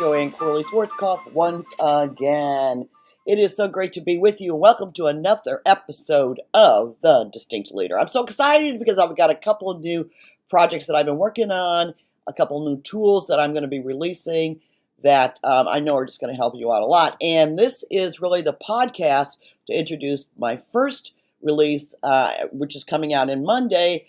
Joanne Corley Schwarzkopf once again. It is so great to be with you. Welcome to another episode of The Distinct Leader. I'm so excited because I've got a couple of new projects that I've been working on, a couple of new tools that I'm going to be releasing that I know are just going to help you out a lot. And this is really the podcast to introduce my first release, which is coming out on Monday.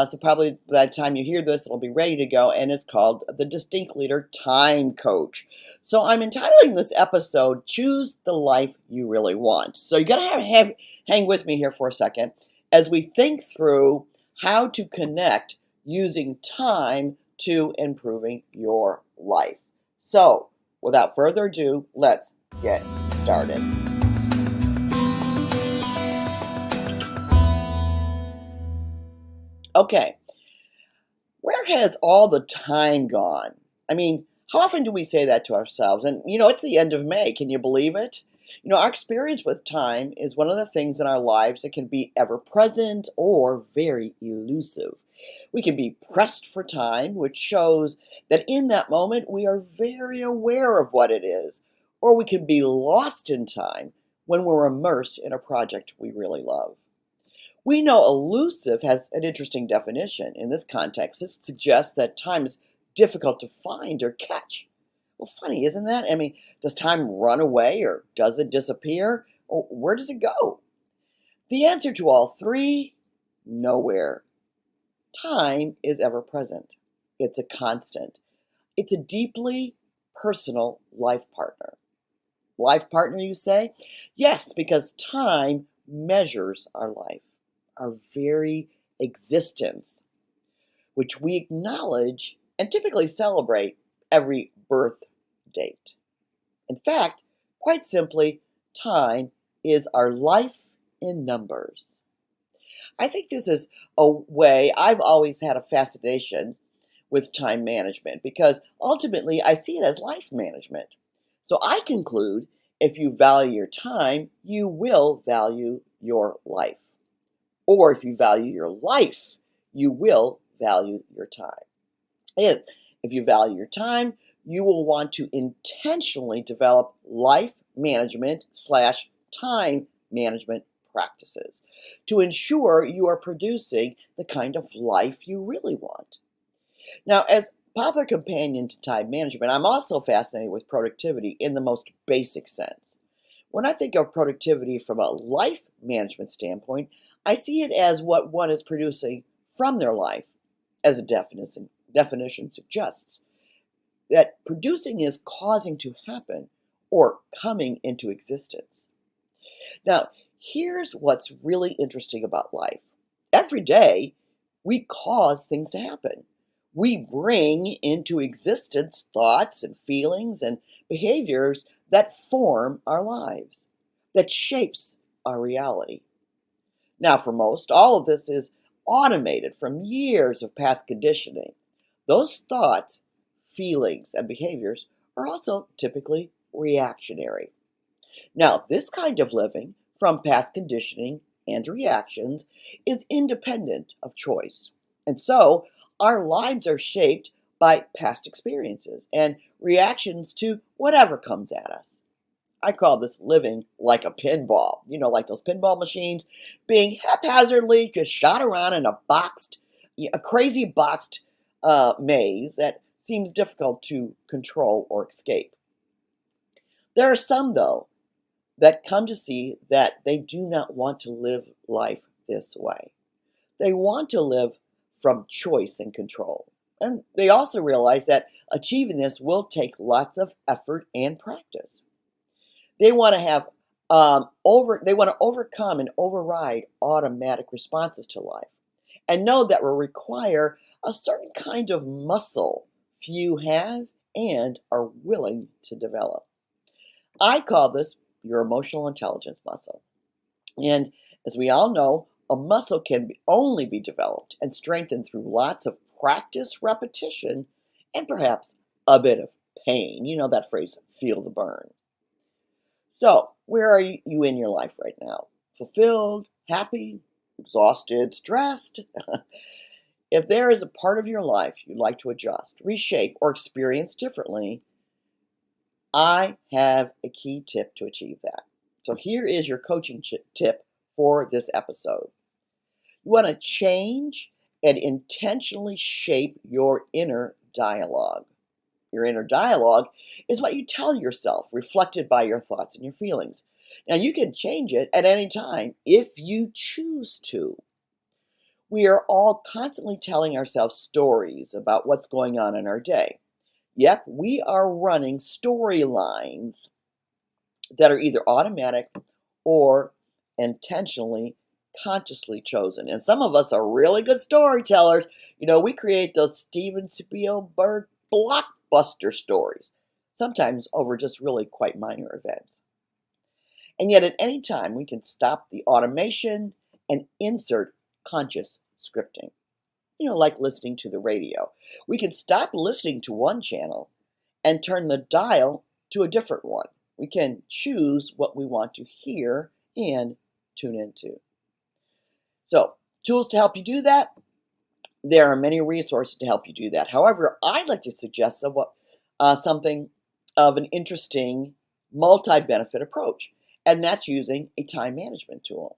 So probably by the time you hear this, it'll be ready to go, and it's called The Distinct Leader Time Coach. So I'm entitling this episode, Choose the Life You Really Want. So you got to hang with me here for a second as we think through how to connect using time to improving your life. So without further ado, let's get started. Okay, where has all the time gone? I mean, how often do we say that to ourselves? And, it's the end of May. Can you believe it? Our experience with time is one of the things in our lives that can be ever present or very elusive. We can be pressed for time, which shows that in that moment we are very aware of what it is. Or we can be lost in time when we're immersed in a project we really love. We know elusive has an interesting definition. In this context, it suggests that time is difficult to find or catch. Well, funny, isn't that? I mean, does time run away or does it disappear? Or where does it go? The answer to all three, nowhere. Time is ever present. It's a constant. It's a deeply personal life partner. Life partner, you say? Yes, because time measures our life, our very existence, which we acknowledge and typically celebrate every birth date. In fact, quite simply, time is our life in numbers. I think this is a way I've always had a fascination with time management because ultimately I see it as life management. So I conclude if you value your time, you will value your life. Or if you value your life, you will value your time. And if you value your time, you will want to intentionally develop life management / time management practices to ensure you are producing the kind of life you really want. Now, as popular companion to time management, I'm also fascinated with productivity in the most basic sense. When I think of productivity from a life management standpoint, I see it as what one is producing from their life, as the definition suggests. That producing is causing to happen or coming into existence. Now, here's what's really interesting about life. Every day, we cause things to happen. We bring into existence thoughts and feelings and behaviors that form our lives, that shapes our reality. Now, for most, all of this is automated from years of past conditioning. Those thoughts, feelings, and behaviors are also typically reactionary. Now, this kind of living from past conditioning and reactions is independent of choice. And so, our lives are shaped by past experiences and reactions to whatever comes at us. I call this living like a pinball, like those pinball machines being haphazardly just shot around in a crazy boxed maze that seems difficult to control or escape. There are some, though, that come to see that they do not want to live life this way. They want to live from choice and control. And they also realize that achieving this will take lots of effort and practice. They want to have they want to overcome and override automatic responses to life and know that will require a certain kind of muscle few have and are willing to develop. I call this your emotional intelligence muscle. And as we all know, a muscle can only be developed and strengthened through lots of practice, repetition, and perhaps a bit of pain. You know that phrase, feel the burn. So, where are you in your life right now? Fulfilled, happy, exhausted, stressed? If there is a part of your life you'd like to adjust, reshape, or experience differently, I have a key tip to achieve that. So here is your coaching tip for this episode. You want to change and intentionally shape your inner dialogue. Your inner dialogue is what you tell yourself, reflected by your thoughts and your feelings. Now, you can change it at any time if you choose to. We are all constantly telling ourselves stories about what's going on in our day. Yep, we are running storylines that are either automatic or intentionally, consciously chosen. And some of us are really good storytellers. We create those Steven Spielberg blockbuster stories, sometimes over just really quite minor events. And yet at any time, we can stop the automation and insert conscious scripting. Like listening to the radio. We can stop listening to one channel and turn the dial to a different one. We can choose what we want to hear and tune into. So, tools to help you do that. There are many resources to help you do that. However, I'd like to suggest something of an interesting multi-benefit approach, and that's using a time management tool.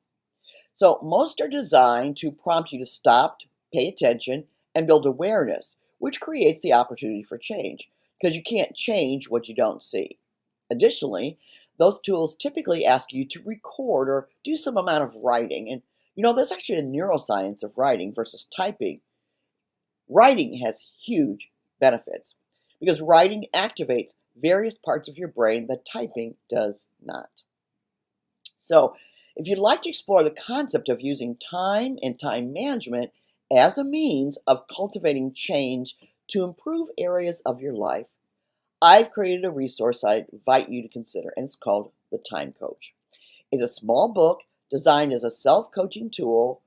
So most are designed to prompt you to stop, pay attention, and build awareness, which creates the opportunity for change, because you can't change what you don't see. Additionally, those tools typically ask you to record or do some amount of writing. And there's actually a neuroscience of writing versus typing. Writing has huge benefits because writing activates various parts of your brain that typing does not. So, if you'd like to explore the concept of using time and time management as a means of cultivating change to improve areas of your life, I've created a resource I invite you to consider, and it's called The Time Coach. It's a small book designed as a self-coaching tool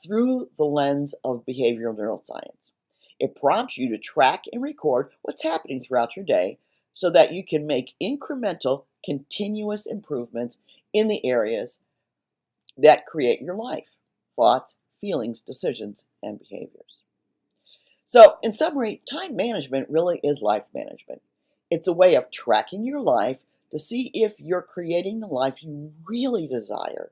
through the lens of behavioral neuroscience. It prompts you to track and record what's happening throughout your day so that you can make incremental, continuous improvements in the areas that create your life: thoughts, feelings, decisions, and behaviors. So, in summary, time management really is life management. It's a way of tracking your life to see if you're creating the life you really desire,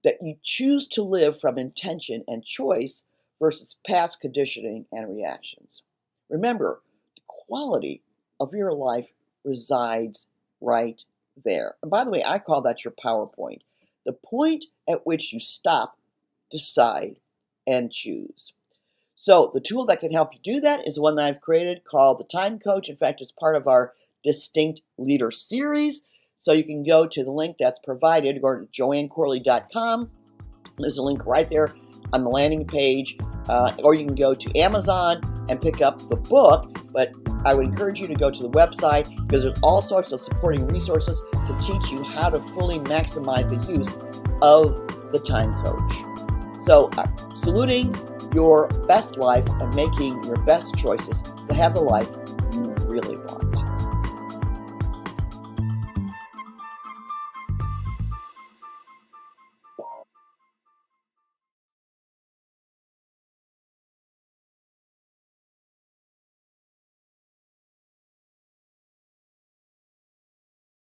that you choose to live from intention and choice versus past conditioning and reactions. Remember, the quality of your life resides right there. And by the way, I call that your PowerPoint. The point at which you stop, decide, and choose. So the tool that can help you do that is one that I've created called the Time Coach. In fact, it's part of our Distinct Leader series. So you can go to the link that's provided, go to joannecorley.com. There's a link right there on the landing page, or you can go to Amazon and pick up the book. But I would encourage you to go to the website because there's all sorts of supporting resources to teach you how to fully maximize the use of the Time Coach. So, saluting your best life and making your best choices to have the life you really want.